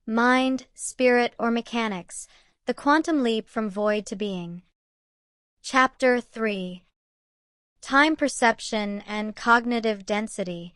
mind, spirit, or mechanics, the quantum leap from void to being. Chapter 3. Time Perception and Cognitive Density.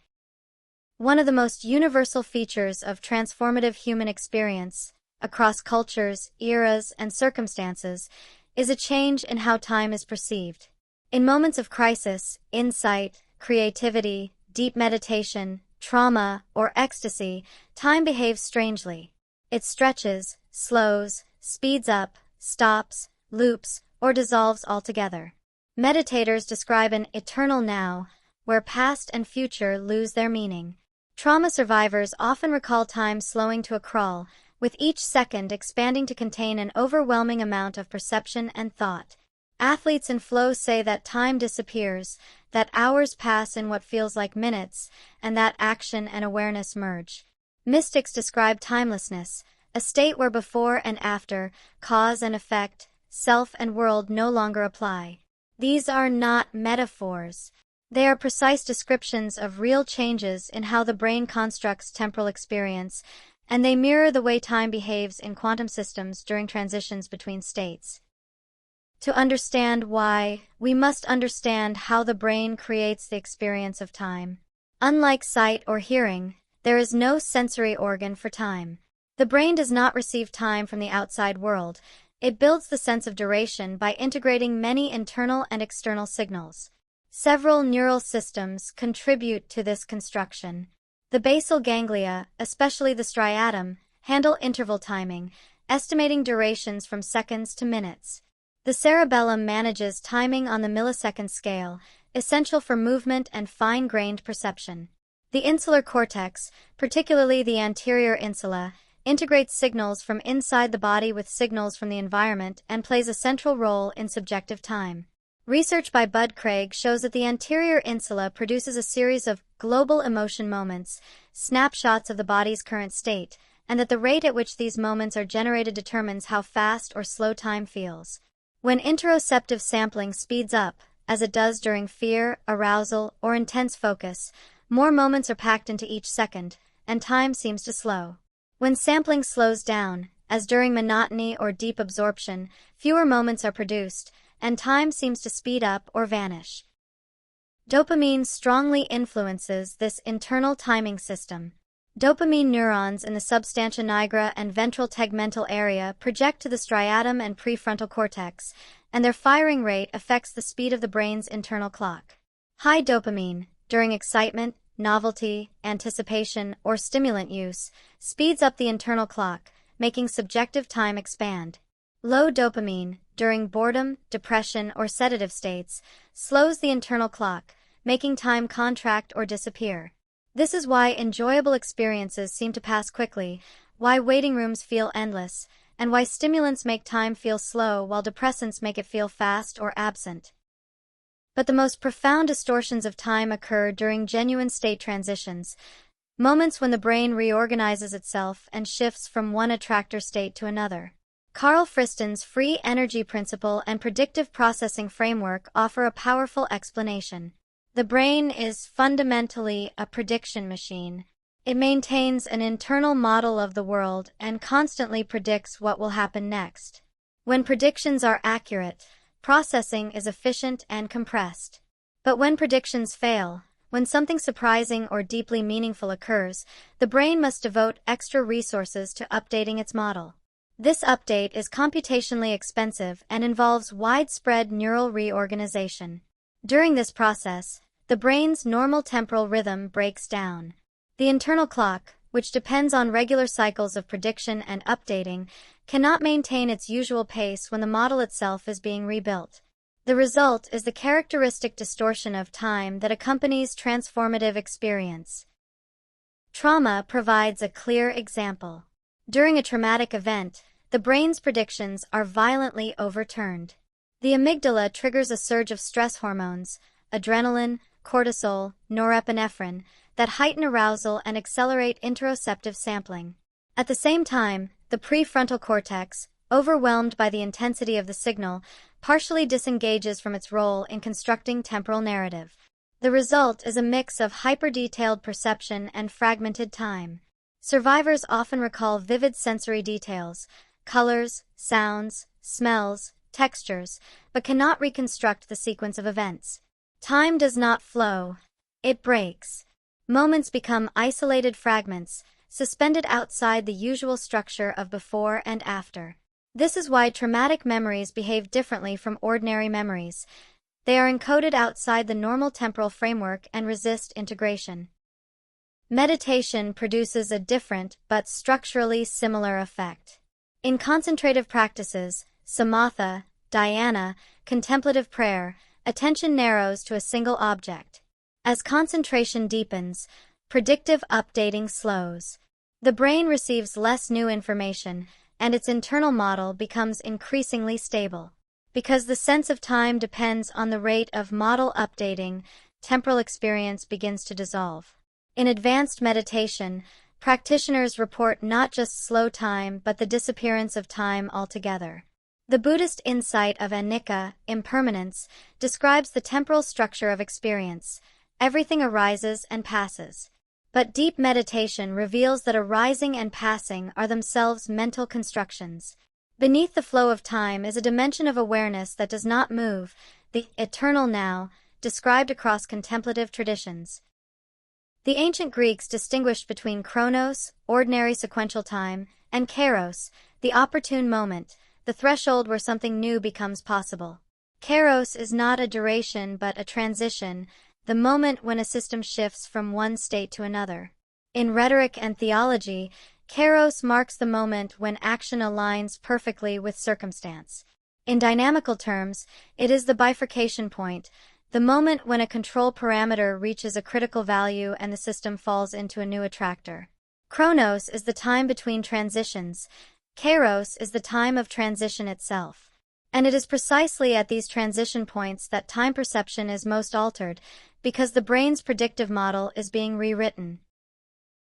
One of the most universal features of transformative human experience, across cultures, eras, and circumstances, is a change in how time is perceived. In moments of crisis, insight, creativity, deep meditation, trauma, or ecstasy, time behaves strangely. It stretches, slows, speeds up, stops, loops, or dissolves altogether. Meditators describe an eternal now, where past and future lose their meaning. Trauma survivors often recall time slowing to a crawl, with each second expanding to contain an overwhelming amount of perception and thought. Athletes in flow say that time disappears, that hours pass in what feels like minutes, and that action and awareness merge. Mystics describe timelessness, a state where before and after, cause and effect, self and world no longer apply. These are not metaphors. They are precise descriptions of real changes in how the brain constructs temporal experience, and they mirror the way time behaves in quantum systems during transitions between states. To understand why, we must understand how the brain creates the experience of time. Unlike sight or hearing, there is no sensory organ for time. The brain does not receive time from the outside world. It builds the sense of duration by integrating many internal and external signals. Several neural systems contribute to this construction. The basal ganglia, especially the striatum, handle interval timing, estimating durations from seconds to minutes. The cerebellum manages timing on the millisecond scale, essential for movement and fine-grained perception. The insular cortex, particularly the anterior insula, integrates signals from inside the body with signals from the environment and plays a central role in subjective time. Research by Bud Craig shows that the anterior insula produces a series of global emotion moments, snapshots of the body's current state, and that the rate at which these moments are generated determines how fast or slow time feels. When interoceptive sampling speeds up, as it does during fear, arousal, or intense focus, more moments are packed into each second, and time seems to slow. When sampling slows down, as during monotony or deep absorption, fewer moments are produced, and time seems to speed up or vanish. Dopamine strongly influences this internal timing system. Dopamine neurons in the substantia nigra and ventral tegmental area project to the striatum and prefrontal cortex, and their firing rate affects the speed of the brain's internal clock. High dopamine, during excitement, novelty, anticipation, or stimulant use, speeds up the internal clock, making subjective time expand. Low dopamine, during boredom, depression, or sedative states, slows the internal clock, making time contract or disappear. This is why enjoyable experiences seem to pass quickly, why waiting rooms feel endless, and why stimulants make time feel slow while depressants make it feel fast or absent. But the most profound distortions of time occur during genuine state transitions, moments when the brain reorganizes itself and shifts from one attractor state to another. Carl Friston's free energy principle and predictive processing framework offer a powerful explanation. The brain is fundamentally a prediction machine. It maintains an internal model of the world and constantly predicts what will happen next. When predictions are accurate, processing is efficient and compressed. But when predictions fail, when something surprising or deeply meaningful occurs, the brain must devote extra resources to updating its model. This update is computationally expensive and involves widespread neural reorganization. During this process, the brain's normal temporal rhythm breaks down. The internal clock, which depends on regular cycles of prediction and updating, cannot maintain its usual pace when the model itself is being rebuilt. The result is the characteristic distortion of time that accompanies transformative experience. Trauma provides a clear example. During a traumatic event, the brain's predictions are violently overturned. The amygdala triggers a surge of stress hormones, adrenaline, cortisol, norepinephrine, that heighten arousal and accelerate interoceptive sampling. At the same time, the prefrontal cortex, overwhelmed by the intensity of the signal, partially disengages from its role in constructing temporal narrative. The result is a mix of hyper-detailed perception and fragmented time. Survivors often recall vivid sensory details, colors, sounds, smells, textures, but cannot reconstruct the sequence of events. Time does not flow. It breaks. Moments become isolated fragments, suspended outside the usual structure of before and after. This is why traumatic memories behave differently from ordinary memories. They are encoded outside the normal temporal framework and resist integration. Meditation produces a different but structurally similar effect. In concentrative practices, samatha, dhyana, contemplative prayer, attention narrows to a single object. As concentration deepens, predictive updating slows. The brain receives less new information, and its internal model becomes increasingly stable. Because the sense of time depends on the rate of model updating, temporal experience begins to dissolve. In advanced meditation, practitioners report not just slow time but the disappearance of time altogether. The Buddhist insight of anicca, impermanence, describes the temporal structure of experience. Everything arises and passes. But deep meditation reveals that arising and passing are themselves mental constructions. Beneath the flow of time is a dimension of awareness that does not move, the eternal now, described across contemplative traditions. The ancient Greeks distinguished between chronos, ordinary sequential time, and kairos, the opportune moment, the threshold where something new becomes possible. Kairos is not a duration but a transition, the moment when a system shifts from one state to another. In rhetoric and theology, kairos marks the moment when action aligns perfectly with circumstance. In dynamical terms, it is the bifurcation point, the moment when a control parameter reaches a critical value and the system falls into a new attractor. Chronos is the time between transitions. Kairos is the time of transition itself. And it is precisely at these transition points that time perception is most altered, because the brain's predictive model is being rewritten.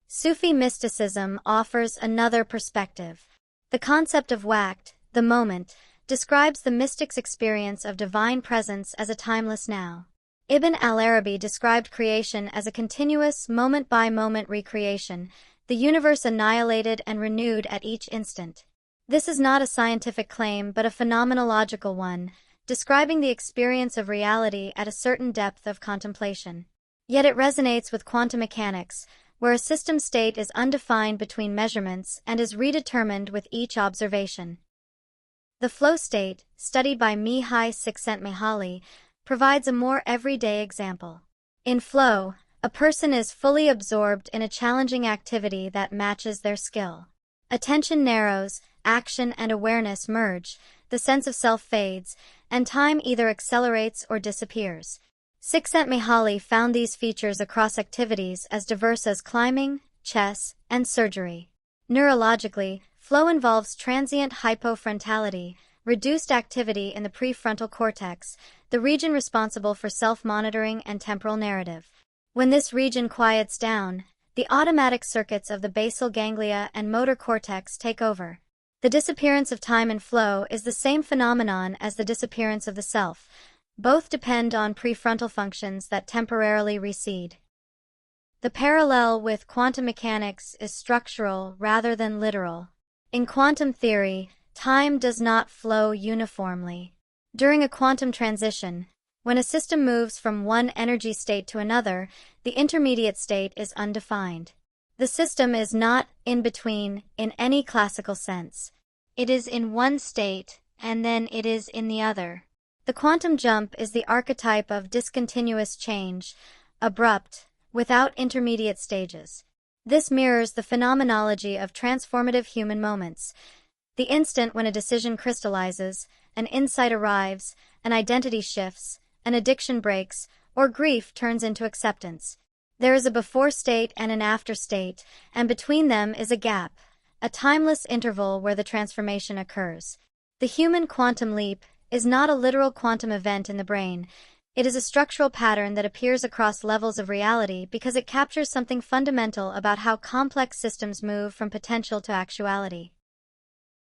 Sufi mysticism offers another perspective. The concept of waqt, the moment, describes the mystic's experience of divine presence as a timeless now. Ibn al-Arabi described creation as a continuous, moment-by-moment recreation, the universe annihilated and renewed at each instant. This is not a scientific claim but a phenomenological one, describing the experience of reality at a certain depth of contemplation. Yet it resonates with quantum mechanics, where a system state is undefined between measurements and is redetermined with each observation. The flow state, studied by Mihai Csikszentmihalyi, provides a more everyday example. In flow, a person is fully absorbed in a challenging activity that matches their skill. Attention narrows, action and awareness merge, the sense of self fades, and time either accelerates or disappears. Csikszentmihalyi found these features across activities as diverse as climbing, chess, and surgery. Neurologically, flow involves transient hypofrontality, reduced activity in the prefrontal cortex, the region responsible for self-monitoring and temporal narrative. When this region quiets down, the automatic circuits of the basal ganglia and motor cortex take over. The disappearance of time and flow is the same phenomenon as the disappearance of the self. Both depend on prefrontal functions that temporarily recede. The parallel with quantum mechanics is structural rather than literal. In quantum theory, time does not flow uniformly. During a quantum transition, when a system moves from one energy state to another, the intermediate state is undefined. The system is not in between in any classical sense. It is in one state, and then it is in the other. The quantum jump is the archetype of discontinuous change, abrupt, without intermediate stages. This mirrors the phenomenology of transformative human moments. The instant when a decision crystallizes, an insight arrives, an identity shifts, an addiction breaks, or grief turns into acceptance. There is a before state and an after state, and between them is a gap, a timeless interval where the transformation occurs. The human quantum leap is not a literal quantum event in the brain. It is a structural pattern that appears across levels of reality because it captures something fundamental about how complex systems move from potential to actuality.